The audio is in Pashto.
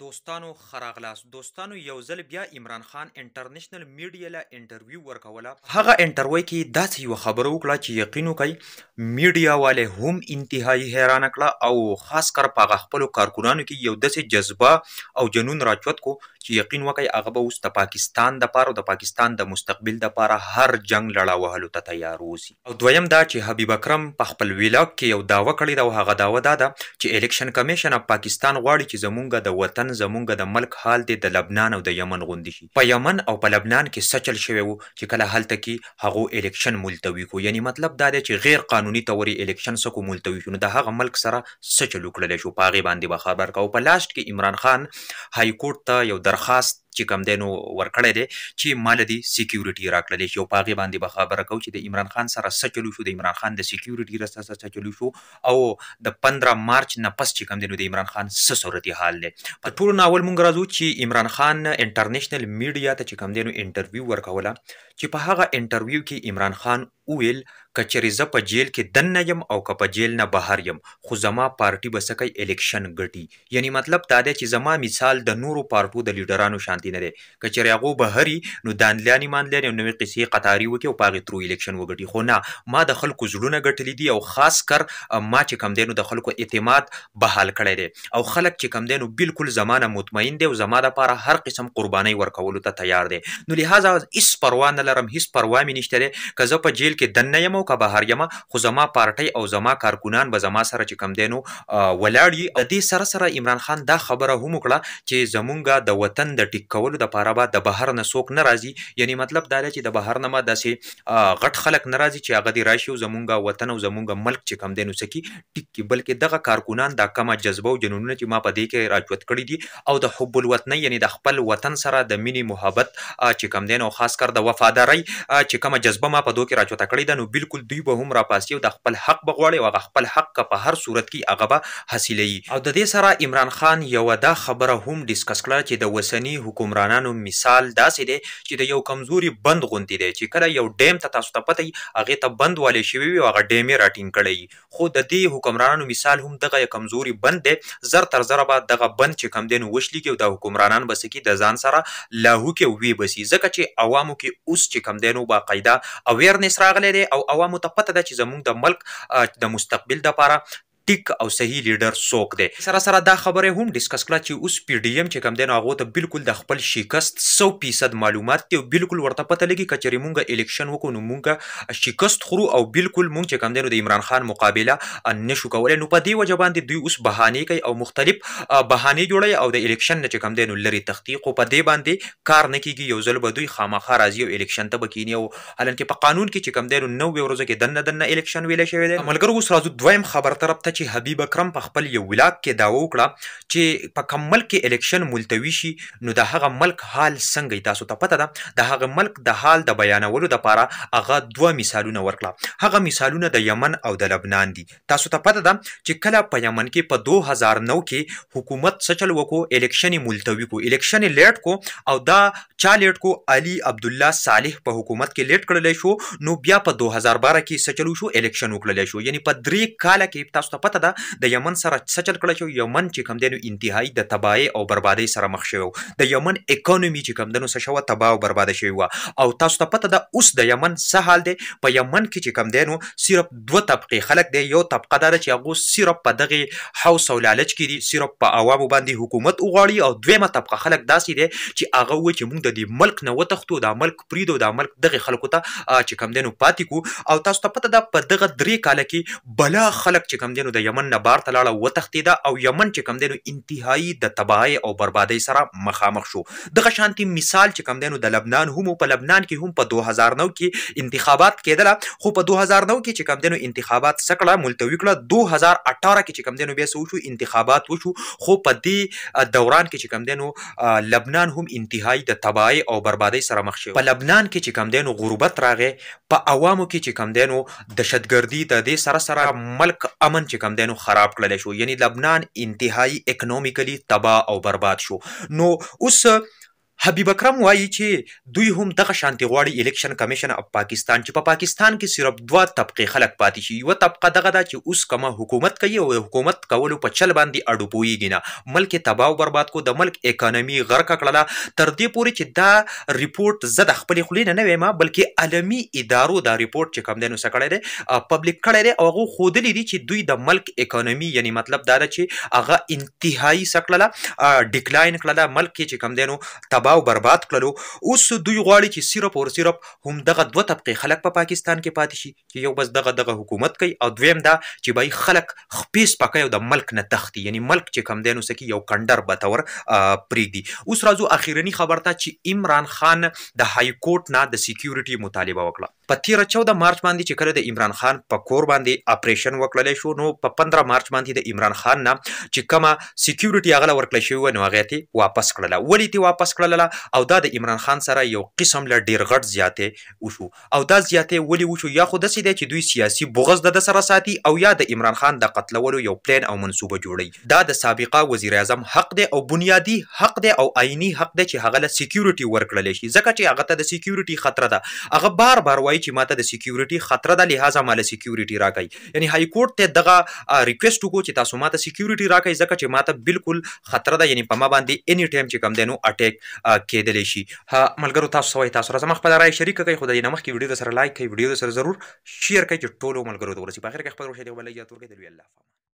دوستانو خراغلاس دوستانو یو ځل بیا عمران خان انټرنیشنل میډیا له انټرویو ورکوله. هغه انټرویو کې داسې یو خبره وکړه چې یقین وکړئ میډیا والے هم انتهایی حیران کړه او خاص کر په هغه خپلو کارکونانو کې یو داسې جذبه او جنون راچوت کو چې یقین وکړئ هغه به اوس د پاکستان دپاره او د پاکستان د مستقبل دپاره هر جنگ لړا وهلو ته تیار اوسي. او دویم دا چې حبیب اکرم په خپل ویلاګ کې یو دعوه کړې ده او هغه دعوه دا ده چې الیکشن کمیشن اف پاکستان غواړي چې زمونږ د وطن زمونږ د ملک حال دی د لبنان او د یمن غوندي شي. په یمن او په لبنان کې څه چل شوی وو چې کله هلته کې هغو الیکشن ملتوي کو، یعنی مطلب دا دی چې غیر قانوني توري الیکشن سکو ملتوي شو، نو د هغه ملک سره څه چل وکړلی شو په هغې باندې به خبر کو. په لاست کې عمران خان های کورټ ته یو درخواست چې کوم دی نو ورکړی دی چې مال دې سکیورټي راکړلی شي او په هغې باندې به خبره کوو چې د عمران خان سره څه چلو شو، د عمران خان د سکیورټي رسته څه چلو شو او د 15 مارچ نه پس چې کوم دی نو د عمران خان څه صورت حال دی. په ټولو نه اول مونږ راځو چې عمران خان انټرنیشنل میډیا ته چې کوم دی نو انټرویو ورکوله چې په هغه انټرویو کې عمران خان وویل کچرې زه په جیل کې دننه یم او که په جیل نه بهر یم خو زما پارټي به څه کوي الیکشن ګټي، یعنی مطلب دا دی چې زما مثال د نورو پارټو د لیډرانو شانتي نه دی، کچرې هغو بهري نو داندلیانې ماندلیانې او نوې قصې قطاري وکړي او په هغې ترو الیکشن وګټي، خو نه ما د خلکو زړونه ګټلي دي او خاص کر ما چې کوم دی نو د خلکو اعتماد بحال کړی دی او خلک چې کوم دی نو بالکل زما نه مطمئن دی او زما دپاره هر قسم قربانۍ ورکولو ته تیار دی. نو لحاظه هېڅ پروا نه لرم، هېڅ پروا مې نشته دی که زه په جیل کې دننه یم او که بهر یم، خو زما پارټۍ او زما کارکونان به زما سره چې کوم دی نو ولاړ وي. د دې سره سره عمران خان دا خبره هم وکړه چې زمونږ د وطن د ټیک کولو دپاره به د بهر نه څوک نه راځي، یعنی مطلب دا دی چې د بهر نه به داسې غټ خلک نه راځي چې هغه دې راشي او زمونږ وطن او زمونږ ملک چې کوم دی نو څه کي ټیک کي، بلکې دغه کارکونان دا کمه جذبه او جنونونه چې ما په دې کې راچوت کړي دي او د حب الوطنۍ یعنی د خپل وطن سره د مینې محبت چې کوم دی نو خاص کر د وفادارۍ چې کومه جذبه ما په دو کې راچوته کړې ده، نو بالکل دوی به هم راپاسي او د خپل حق به غواړي او هغه خپل حق که په هر صورت کې هغه به حاصلوي. او د دې سره عمران خان یوه دا خبره هم ډسکس کړه چې د اوسني حکمرانانو مثال داسې دی چې د یو کمزوري بند غوندې دی چې کله یو ډیم ته تاسو ته پته وي هغې ته بند والی شوي وي او هغه ډیم یې راټینګ کړی، خو د دې حکمرانانو مثال هم دغه یو کمزوري بند دی. زر تر زره به دغه بند چې کوم دی نو وشلیږي او د حکمرانان به څه کي د ځان سره لاهو کې وی بسي، ځکه چې عوامو کې اوس چې کوم دی نو باقاعده اویرنس راغلی دی او عوامو ته پته ده چې زموږ د ملک د مستقبل دپاره ټیک او صحیح لیډر څوک دی. سره سره دا خبره هم ډسکس کړه چې اوس پی ډي ایم چې کوم دی نو هغو ته بالکل د خپل شکست 100% معلومات دي او بالکل ورته پته لګي که چېرې مونږ الیکشن وکړو نو مونږ شکست خورو او بالکل مونږ چې کوم دی نو د عمران خان مقابله نشو کولی. نو په دې وجه باندې دوی اوس بهانې کوي او مختلف بهانې جوړوي او د الیکشن نه چې کوم دی نو لرې تختی، خو په دې باندې کار نه کېږي، یو ځل به دوی خامخا راځي او الیکشن ته به کیني او حالانکې په قانون کې چې کوم دی نو 90 ورځو کې دننه الیکشن ویلی شوی دی. ملګرو اوس راځو دویم خبر طرف ته چې حبیب اکرم په خپل یو ولاګ کې دعوه وکړه چې په کوم ملک کې الیکشن ملتوي شي نو د هغه ملک حال څنګه تاسو ته پته ده. د هغه ملک د حال د بیانولو دپاره هغه دوه مثالونه ورکړه، هغه مثالونه د یمن او د لبنان دي. تاسو ته پته ده چې کله په یمن کې په 2009 کې حکومت څه چل وکړو الیکشن ملتوي کو، الیکشن لیټ کو او دا چا لیټ کو علي عبدالله صالح په حکومت کې لیټ کړلی شو، نو بیا په 2012 کې څه چلو شو الیکشن وکړلی شو، یعنی په 3 کاله کې تاسو ته پته ده د یمن سره څه چل کړی شو. یمن چې کوم دی نو انتهایی د تباهۍ او بربادۍ سره مخ شوی، د یمن اکانومي چې کوم دی نو څه شوه تباه او برباده شوې وه. او تاسو ته پته ده اوس د یمن څه حال دی. په یمن کې چې کوم دی نو صرف دوه طبقې خلک دی، یو طبقه دا ده چې هغو صرف په دغې حوس او لالچ کې دي، صرف په عوامو باندې حکومت وغواړي، او دویمه طبقه خلک داسې دی چې هغه وایي چې موږ د دې ملک نه وتښتو، دا ملک پرېږدو، دا ملک دغې خلکو ته چې کوم دی نو پاتې کړو. او تاسو ته پته ده په دغه 3 کاله کې بلا خلک چې کوم دی نو د یمن نه بار ته لاړه وتښتېده او یمن چې کوم دی نو انتهایی د تباهۍ او بربادۍ سره مخامخ شو. دغه شانتي مثال چې کوم دی نو د لبنان هم، په لبنان کې هم په 2009 کې انتخابات کېدله، خو په 2009 کې چې کوم دی نو انتخابات څه کړه ملتوي کړه. 2018 کې چې کوم دی نو بیا څه وشو انتخابات وشو، خو په دې دوران کې چې کوم دی نو لبنان هم انتهایی د تباهۍ او بربادۍ سره مخ شو. په لبنان کې چې کوم دی نو غربت راغی، په عوامو کې چې کوم دی نو دهشتګردي، د دې سره سره ملک امن چې کوم دی نو خراب کړلی شو، یعنی لبنان انتهایی اکنومیکلی تباه او برباد شو. نو اوس حبیب اکرم وایي چې دوی هم دغه شانتي غواړي الیکشن کمیشن اف پاکستان چې په پاکستان کې صرف دوه طبقې خلک پاتې شي. یوه طبقه دغه ده چې اوس کومه حکومت کوي او حکومت کولو په چل باندې اډو پوهېږي نه، ملک یې تباه او برباد کو، د ملک اکانومي غرقه کړله، تر دې پورې چې دا ریپورټ زه د خپلې خولې نه وایم بلکې عالمي ادارو دا ریپورټ چې کوم دی نو څه کړی دی پبلیک کړی دی او هغو ښودلي دي چې دوی د ملک اکانومي یعنی مطلب دا ده چې هغه انتهایي څه کړله ډیکلاین کړله، ملک کې چې کوم دی نو تباه او برباد کړلو. اوس دوی غواړي چې صرف او صرف هم دغه دوه طبقې خلک په پاکستان کې پاتې شي چې یو بس دغه حکومت کوي او دویم دا چې بای خلک خپې سپکوي او د ملک نه تښتي، یعنی ملک چې کوم دی نو څه یو کنډر بتور پرېږدي. اوس راځو اخیرني خبر ته چې عمران خان د های کورټ نه د سکیورټي مطالبه وکړه. په 13 مارچ باندې چې کله د عمران خان په کور باندې اپریشن وکړلی شو نو په 15 مارچ باندې د عمران خان نه چې کومه سکیورټي هغه ورکړی شوې وه نو هغې ته واپس کړله. ولې ته واپس کړله او دا د عمران خان سره یو قسم له ډیر غټ زیاتې وشو او دا زیاتې ولې وشو؟ یا خو داسې دی چې دوی سیاسي بغض د سره ساتي او یا د عمران خان د قتلولو یو پلان او منصوبه جوړوي. دا د سابقه وزیر اعظم حق دی او بنیادی حق دی او عیني حق دی چې هغه له سکیورټي ورکړلی شي، ځکه چې هغه ته د سکیورټي خطره ده. هغه بار بار وایي چې ماته د سکیورټي خطره ده لهذا ماله سکیورټي راکړئ. یعنی های کورټ ته دغه ریکویسټ وکړو چې تاسو ماته سکیورټي راکړئ ځکه چې ماته بالکل خطره ده، یعنی په ما باندې اني ټایم چې کوم دی نو اټیک کېدلی شي. ها ملګرو تاسو سوای تاسو راځه خپل رائے شریک کړئ، خو د دې نه مخکې ویډیو سره لایک کړئ، ویډیو سره ضرور شیر کړئ چې ټولو ملګرو ته ورسي. په اخر کې خپل روښه دی ولې یا تور کې دی الله